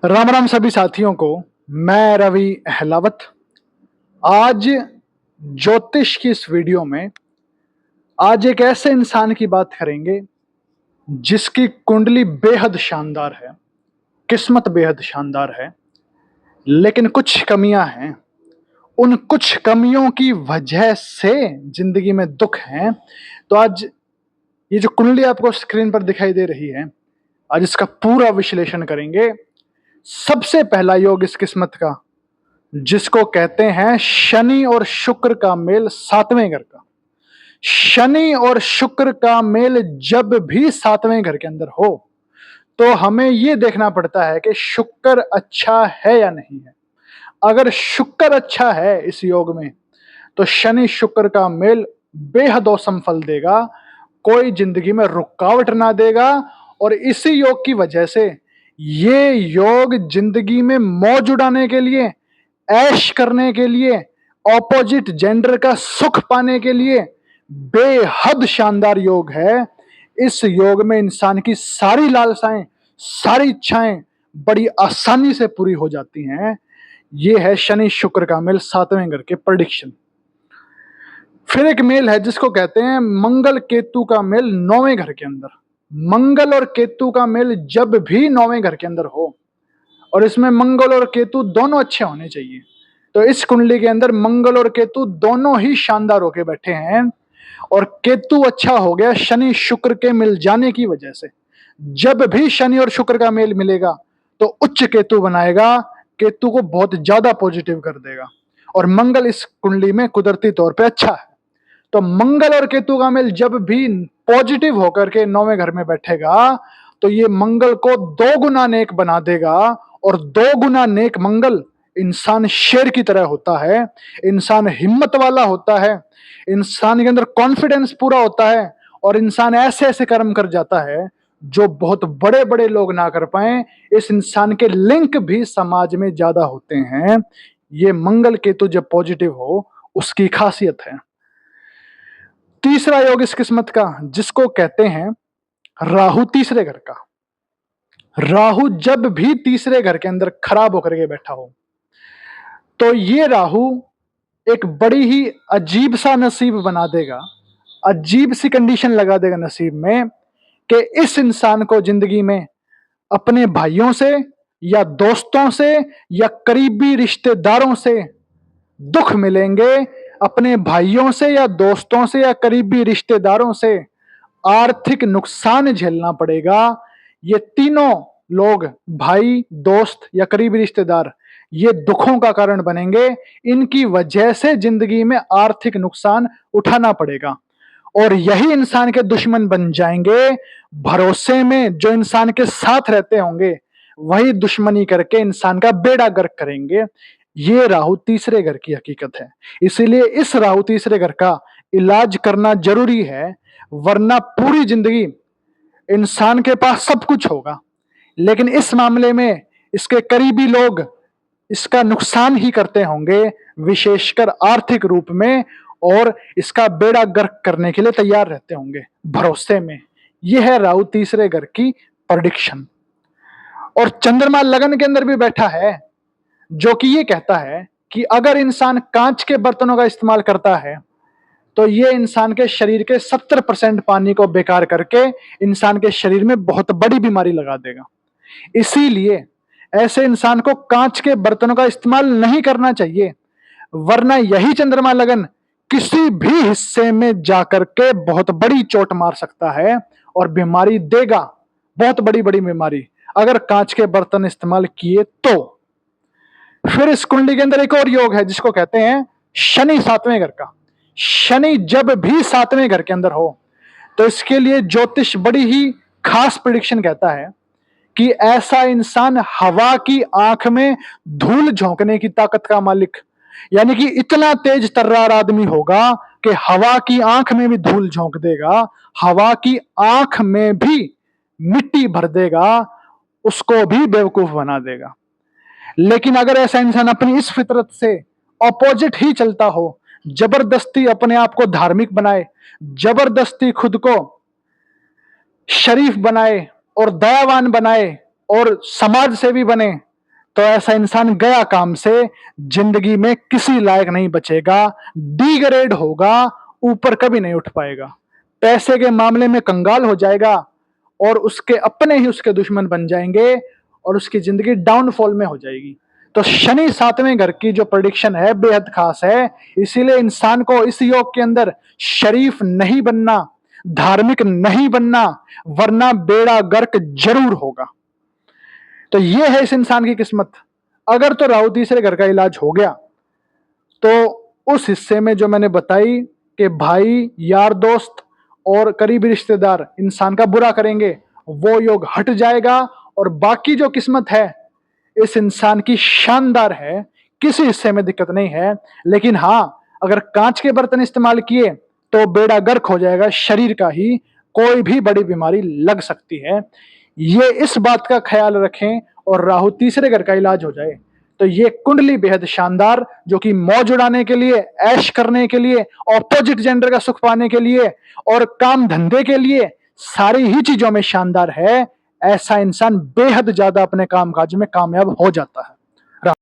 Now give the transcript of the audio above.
राम राम सभी साथियों को। मैं रवि अहलावत। आज ज्योतिष की इस वीडियो में आज एक ऐसे इंसान की बात करेंगे जिसकी कुंडली बेहद शानदार है, किस्मत बेहद शानदार है, लेकिन कुछ कमियां हैं। उन कुछ कमियों की वजह से जिंदगी में दुख हैं। तो आज ये जो कुंडली आपको स्क्रीन पर दिखाई दे रही है, आज इसका पूरा विश्लेषण करेंगे। सबसे पहला योग इस किस्मत का, जिसको कहते हैं शनि और शुक्र का मेल सातवें घर का। शनि और शुक्र का मेल जब भी सातवें घर के अंदर हो तो हमें यह देखना पड़ता है कि शुक्र अच्छा है या नहीं है। अगर शुक्र अच्छा है इस योग में तो शनि शुक्र का मेल बेहद औसम फल देगा, कोई जिंदगी में रुकावट ना देगा। और इसी योग की वजह से ये योग जिंदगी में मौज उड़ाने के लिए, ऐश करने के लिए, ऑपोजिट जेंडर का सुख पाने के लिए बेहद शानदार योग है। इस योग में इंसान की सारी लालसाएं, सारी इच्छाएं बड़ी आसानी से पूरी हो जाती हैं। ये है शनि शुक्र का मेल सातवें घर के प्रेडिक्शन। फिर एक मेल है जिसको कहते हैं मंगल केतु का मेल नौवें घर के अंदर। मंगल और केतु का मेल जब भी नौवें घर के अंदर हो, और इसमें मंगल और केतु दोनों अच्छे होने चाहिए, तो इस कुंडली के अंदर मंगल और केतु दोनों ही शानदार होके बैठे हैं। और केतु अच्छा हो गया शनि शुक्र के मिल जाने की वजह से। जब भी शनि और शुक्र का मेल मिलेगा तो उच्च केतु बनाएगा, केतु को बहुत ज्यादा पॉजिटिव कर देगा। और मंगल इस कुंडली में कुदरती तौर पे अच्छा है, तो मंगल और केतु का मेल जब भी पॉजिटिव होकर के नौवें घर में बैठेगा तो ये मंगल को दो गुना नेक बना देगा। और दो गुना नेक मंगल इंसान शेर की तरह होता है, इंसान हिम्मत वाला होता है, इंसान के अंदर कॉन्फिडेंस पूरा होता है, और इंसान ऐसे ऐसे कर्म कर जाता है जो बहुत बड़े बड़े लोग ना कर पाए। इस इंसान के लिंक भी समाज में ज्यादा होते हैं। ये मंगल केतु जब पॉजिटिव हो उसकी खासियत है। तीसरा योग इस किस्मत का, जिसको कहते हैं राहु तीसरे घर का। राहु जब भी तीसरे घर के अंदर खराब होकर के बैठा हो तो ये राहु एक बड़ी ही अजीब सा नसीब बना देगा, अजीब सी कंडीशन लगा देगा नसीब में कि इस इंसान को जिंदगी में अपने भाइयों से या दोस्तों से या करीबी रिश्तेदारों से दुख मिलेंगे। अपने भाइयों से या दोस्तों से या करीबी रिश्तेदारों से आर्थिक नुकसान झेलना पड़ेगा। ये तीनों लोग, भाई, दोस्त या करीबी रिश्तेदार, ये दुखों का कारण बनेंगे। इनकी वजह से जिंदगी में आर्थिक नुकसान उठाना पड़ेगा, और यही इंसान के दुश्मन बन जाएंगे। भरोसे में जो इंसान के साथ रहते होंगे वही दुश्मनी करके इंसान का बेड़ा गर्क करेंगे। ये राहु तीसरे घर की हकीकत है। इसीलिए इस राहु तीसरे घर का इलाज करना जरूरी है, वरना पूरी जिंदगी इंसान के पास सब कुछ होगा लेकिन इस मामले में इसके करीबी लोग इसका नुकसान ही करते होंगे, विशेषकर आर्थिक रूप में, और इसका बेड़ा गर्क करने के लिए तैयार रहते होंगे भरोसे में। यह है राहु तीसरे घर की प्रेडिक्शन। और चंद्रमा लगन के अंदर भी बैठा है, जो कि ये कहता है कि अगर इंसान कांच के बर्तनों का इस्तेमाल करता है तो ये इंसान के शरीर के 70% पानी को बेकार करके इंसान के शरीर में बहुत बड़ी बीमारी लगा देगा। इसीलिए ऐसे इंसान को कांच के बर्तनों का इस्तेमाल नहीं करना चाहिए, वरना यही चंद्रमा लगन किसी भी हिस्से में जाकर के बहुत बड़ी चोट मार सकता है और बीमारी देगा, बहुत बड़ी बड़ी बीमारी, अगर कांच के बर्तन इस्तेमाल किए तो। फिर इस कुंडली के अंदर एक और योग है जिसको कहते हैं शनि सातवें घर का। शनि जब भी सातवें घर के अंदर हो तो इसके लिए ज्योतिष बड़ी ही खास प्रेडिक्शन कहता है कि ऐसा इंसान हवा की आंख में धूल झोंकने की ताकत का मालिक, यानी कि इतना तेज तर्रार आदमी होगा कि हवा की आंख में भी धूल झोंक देगा, हवा की आंख में भी मिट्टी भर देगा, उसको भी बेवकूफ बना देगा। लेकिन अगर ऐसा इंसान अपनी इस फितरत से ऑपोजिट ही चलता हो, जबरदस्ती अपने आप को धार्मिक बनाए, जबरदस्ती खुद को शरीफ बनाए और दयावान बनाए और समाज सेवी बने, तो ऐसा इंसान गया काम से, जिंदगी में किसी लायक नहीं बचेगा, डिग्रेड होगा, ऊपर कभी नहीं उठ पाएगा, पैसे के मामले में कंगाल हो जाएगा और उसके अपने ही उसके दुश्मन बन जाएंगे और उसकी जिंदगी डाउनफॉल में हो जाएगी। तो शनि सातवें घर की जो प्रेडिक्शन है बेहद खास है, इसीलिए इंसान को इस योग के अंदर शरीफ नहीं बनना, धार्मिक नहीं बनना, वरना बेड़ा गर्क जरूर होगा। तो ये है इस इंसान की किस्मत। अगर तो राहु तीसरे घर का इलाज हो गया तो उस हिस्से में जो मैंने बताई कि भाई, यार, दोस्त और करीबी रिश्तेदार इंसान का बुरा करेंगे, वो योग हट जाएगा और बाकी जो किस्मत है इस इंसान की शानदार है, किसी हिस्से में दिक्कत नहीं है। लेकिन हाँ, अगर कांच के बर्तन इस्तेमाल किए तो बेड़ा गर्क हो जाएगा, शरीर का ही कोई भी बड़ी बीमारी लग सकती है। ये इस बात का ख्याल रखें और राहु तीसरे घर का इलाज हो जाए। तो ये कुंडली बेहद शानदार, जो कि मौज उड़ाने के लिए, ऐश करने के लिए, ऑपोजिट जेंडर का सुख पाने के लिए और काम धंधे के लिए, सारी ही चीजों में शानदार है। ऐसा इंसान बेहद ज्यादा अपने कामकाज में कामयाब हो जाता है।